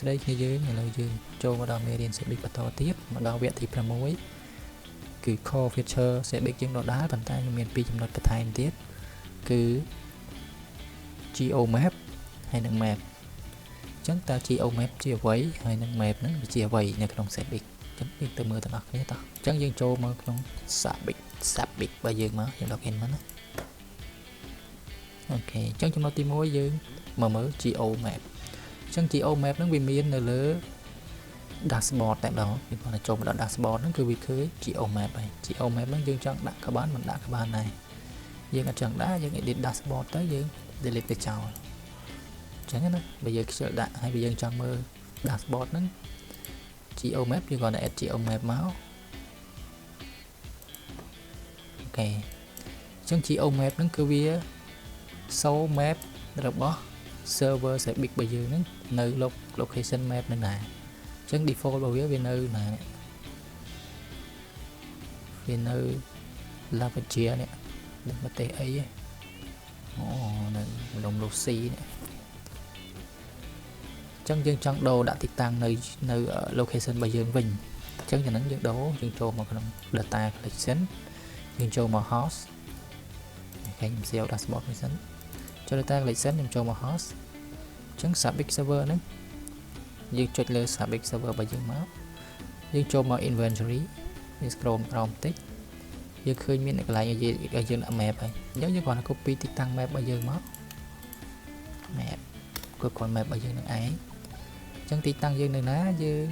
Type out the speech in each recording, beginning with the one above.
ស្ដីគ្នាយើងឥឡូវយើងចូលមកដល់មេរៀន Sabic បន្តទៀតមកដល់វគ្គទី6គឺ core feature Sabic យើងដដែលប៉ុន្តែមាន2ចំណុចបន្ថែមទៀតគឺ GeoMap ហើយនិង Map អញ្ចឹងតើ GeoMap ជាអ្វីហើយនិង Map ហ្នឹងវាជាអ្វីនៅក្នុង Sabic អញ្ចឹងយើងទៅមើលទាំងអស់គ្នាតោះអញ្ចឹងយើងចូលមកក្នុង Sabic បើយើងមកយើង login មកណាអូខេអញ្ចឹងចំណុចទី1យើងមកមើល GeoMap អញ្ចឹង GeoMap ហ្នឹងវាមាននៅលើ dashboard តែម្ដងពីព្រោះតែចូលមកដល់ dashboard ហ្នឹងគឺវាឃើញ GeoMap ហើយ GeoMap ហ្នឹងយើងចង់ដាក់ក៏បានមិនដាក់ក៏បានដែរយើងអត់ចង់ដាក់យើង edit dashboard ទៅយើង delete ទៅចោលអញ្ចឹងណាបើយើងខ្ជិលដាក់ហើយបើយើងចង់មើល dashboard ហ្នឹង GeoMap យើងគ្រាន់តែ add GeoMap មកអូខេអញ្ចឹង GeoMap ហ្នឹងគឺវា show map របស់ server Sabic របស់យើងហ្នឹងនៅ location map ហ្នឹងដែរអញ្ចឹង default របស់វានៅណាវានៅ Latvia នេះនៅប្រទេសអីអូនៅម្ដុំរុស្ស៊ីនេះអញ្ចឹងយើងចង់ដូរដាក់ទីតាំងនៅ location របស់យើងវិញអញ្ចឹងយ៉ាងហ្នឹងយើងដូរយើងចូលមកក្នុង data collection យើងចូលមក host គេខ្ញុំ save dashboard មួយសិនចូល data collection ខ្ញុំចូលមក host អញ្ចឹង Sabic server ហ្នឹងយើងចុចលើ Sabic server របស់យើងមកយើងចូលមក inventory យើង scroll ក្រោមបន្តិចយើងឃើញមានកន្លែងឲ្យយើងដាក់ map ហើយអញ្ចឹងយើងគ្រាន់តែ copy ទីតាំង map របស់យើងមក map គឺគ្រាន់ map របស់យើងនឹងឯងអញ្ចឹងទីតាំងយើងនៅណាយើង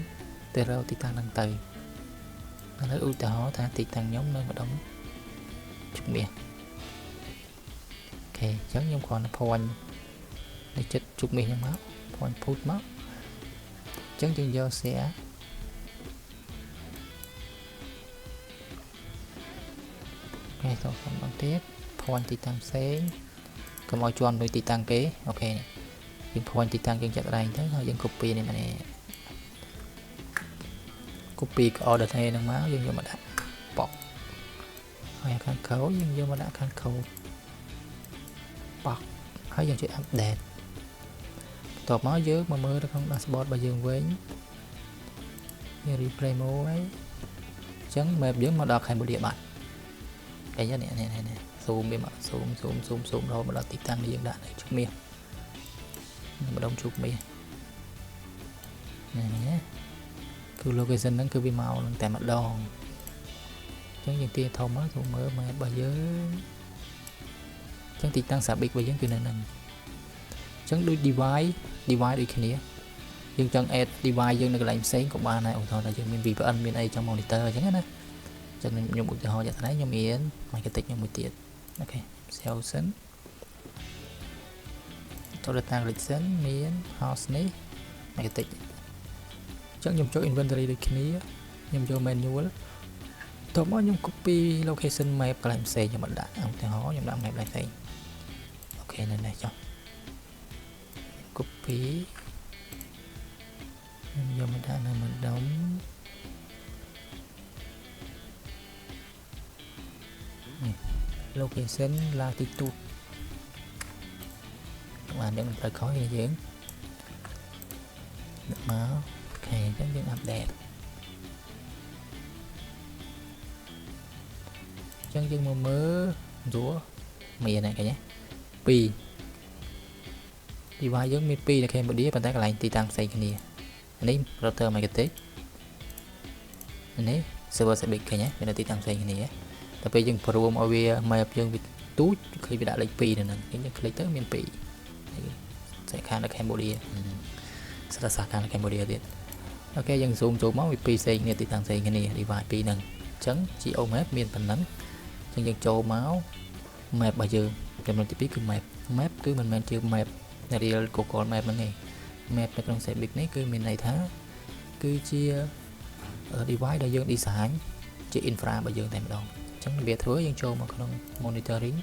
ទៅរកទីតាំងហ្នឹងទៅឥឡូវឧទាហរណ៍ថាទីតាំងខ្ញុំនៅម្ដុំជំនះអូខេអញ្ចឹងខ្ញុំគ្រាន់តែ point នៅចិត្តជុំមាសហ្នឹងមក point put មកអញ្ចឹងយើងយក share អូខេតោះសំដងទៀត point ទីតាំងផ្សេងកុំឲ្យជាន់ដោយទីតាំងគេអូខេយើង point ទីតាំងយើងចាក់ដៃទៅហើយយើង copy នេះមកនេះ copy coordinate ហ្នឹងមកយើងយកមកដាក់ប៉ុកហើយខាងក្រោយយើងយកមកដាក់ខាងក្រោយប៉ុកហើយយើងជួយ update បន្ទាប់មកយើងមកមើលនៅក្នុង dashboard របស់យើងវិញយើង replay មកហើយអញ្ចឹង map យើងមកដល់ Cambodia បាត់ឃើញទេនេះ zoom វាមក zoom រហូតមកដល់ទីតាំងដែលយើងដាក់នៅជុំមាសម្ដុំជុំមាសនេះគឺ location ហ្នឹងគឺវាមកនឹងតែម្ដងអញ្ចឹងយើងទាធំមកទៅមើល map របស់យើងអញ្ចឹងទីតាំង Sabic របស់យើងគឺនៅហ្នឹងអញ្ចឹងដូច device ដូចគ្នាយើងចង់ add device យើងនៅកន្លែងផ្សេងក៏បានដែរឧទាហរណ៍ថាយើងមាន VPN មានអីចង់ monitor អញ្ចឹងណាអញ្ចឹងខ្ញុំឧទាហរណ៍យ៉ាងណាខ្ញុំមាន marketing ខ្ញុំមួយទៀតអូខេ sales សិនចូល data collection មាន house នេះ marketing អញ្ចឹងខ្ញុំចូល inventory ដូចគ្នាខ្ញុំចូល manual តោះមកខ្ញុំ copy location map កន្លែងផ្សេងខ្ញុំដាក់ឧទាហរណ៍ខ្ញុំដាក់ map ផ្សេងអូខេនៅនេះចុះ copy ខ្ញុំយកមកដាក់នៅម្ដុំlocation latitude បានយើងត្រូវខុសយើងដាក់មកអូខេអញ្ចឹងយើង update អញ្ចឹងយើងមកមើលយួរមានហ្នឹងឃើញទេ2 device យើងមាន2នៅ Cambodia ប៉ុន្តែកន្លែងទីតាំងផ្សេងគ្នានេះ router marketing នេះ server Sabic ឃើញទេមាននៅទីតាំងផ្សេងគ្នាតែពេលយើងព្រមឲ្យវា map យើងវាទូចឃើញវាដាក់លេខ2នៅហ្នឹងយើង click ទៅមាន2សាខានៅ Cambodia សាខានៅ Cambodia ទៀតអូខេយើង zoom ចូលមកវា2ផ្សេងគ្នាទីតាំងផ្សេងគ្នា device 2ហ្នឹងអញ្ចឹង GeoMap មានប៉ុណ្ណឹងអញ្ចឹងយើងចូលមក map របស់យើងចំណុចទី2គឺ map គឺមិនមែនជា map real Google Map ហ្នឹងទេ map នៅក្នុង Sabic នេះគឺមានន័យថាគឺជា device ដែលយើង design ជា infra របស់យើងតែម្ដងអញ្ចឹងវាធ្វើយើងចូលមកក្នុង monitoring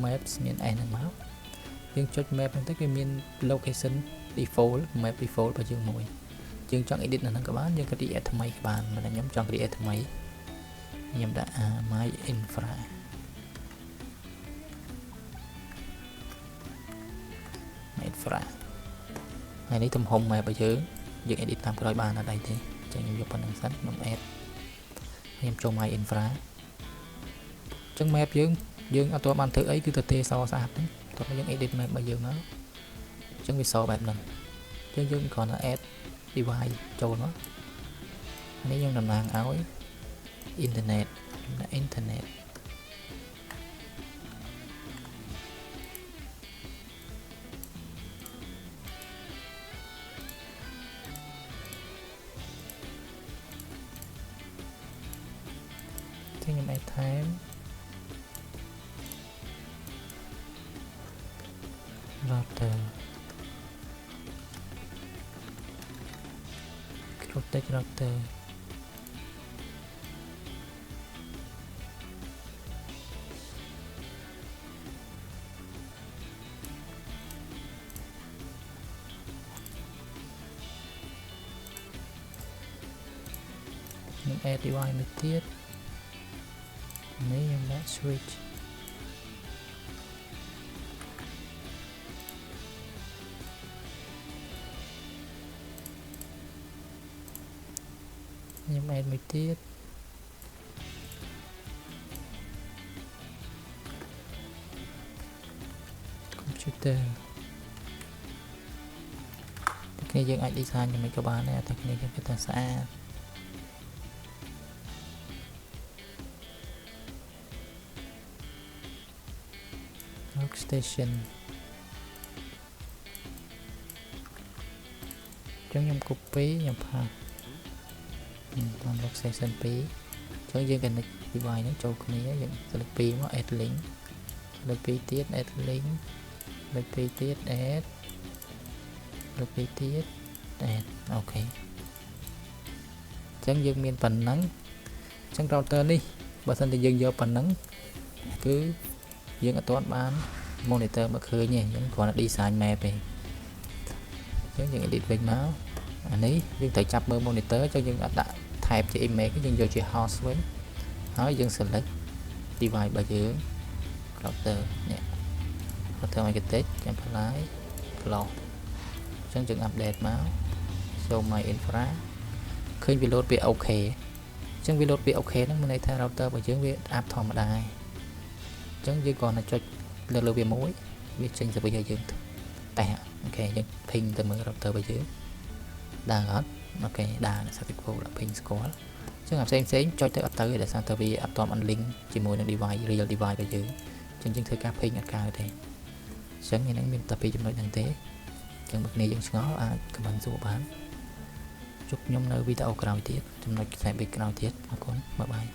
maps មាន S ហ្នឹងមកយើងចុច map ហ្នឹងទៅគឺមាន location default map default របស់យើងមួយយើងចង់ edit នៅហ្នឹងក៏បានយើង create ថ្មីក៏បានតែខ្ញុំចង់ create ថ្មីខ្ញុំដាក់ my infra ហើយនេះទំហំ map របស់យើង យើង edit តាមក្រោយបានអត់អីទេចឹងខ្ញុំយកប៉ុណ្្នឹងសិនខ្ញុំ add ខ្ញុំចូល my infra ចឹង map យើងអត់ទាន់បានធ្វើអីគឺទៅទេសស្អាតហ្នឹងតោះយើង edit map របស់យើងមកចឹងវាសបែបហ្នឹងចឹងយើងគ្រាន់តែ add device ចូលមកនេះខ្ញុំតំណាងឲ្យ internet ខ្ញុំ add ថែម router protect routerខ្ញុំ add device មួយទៀតនេះខ្ញុំដាក់ switch ខ្ញុំ add មួយទៀត computer តែគ្នាយើងអាច design យ៉ាងម៉េចក៏បានដែរតែគ្នាយើងគិតថាស្អាតworkstation ចឹងខ្ញុំ copy ខ្ញុំ paste តាម workstation 2ចឹងយើង connect device ហ្នឹងចូលគ្នាយើង select 2មក add link select 2ទៀត add link select 2ទៀត add select 2ទៀត add អូខេចឹងយើងមានប៉ុណ្ណឹងចឹង router នេះបើសិនតែយើងយកប៉ុណ្ណឹងគឺយើងអត់ទាន់បាន monitor មកឃើញទេយើងគ្រាន់តែ design map ទេចឹងយើង edit វិញមកអានេះយើងត្រូវចាប់មើល monitor ចឹងយើងអត់ដាក់ type ជា image យើងយកជា host វិញហើយយើង select device របស់យើង router នេះ router marketing ចាំ apply close ចឹងយើង update មកចូល my infra ឃើញវា load វា OK ចឹងវា load វា OK ហ្នឹងមានន័យថា router របស់យើងវា app ធម្មតាចឹងយើងគ្រាន់តែចុចលើវាមួយវាចេញ service ឲ្យយើងតែអូខេយើង ping ទៅមើល router របស់យើងដើរអត់អូខេដើរ certificate ping ស្គាល់ចឹងអាផ្សេងចុចទៅអត់ទៅដោយសារតែវាអត់ទាន់ link ជាមួយនឹង device real device របស់យើងចឹងយើងធ្វើការ ping អត់កើតទេចឹងនេះមានតែពីរចំណុចហ្នឹងទេចឹងបើគ្នាយើងឆ្ងល់អាច comment សួរបានជួបខ្ញុំនៅវីដេអូក្រោយទៀតចំណុចខ្សែ big ក្រោយទៀតអរគុណបាយបាយ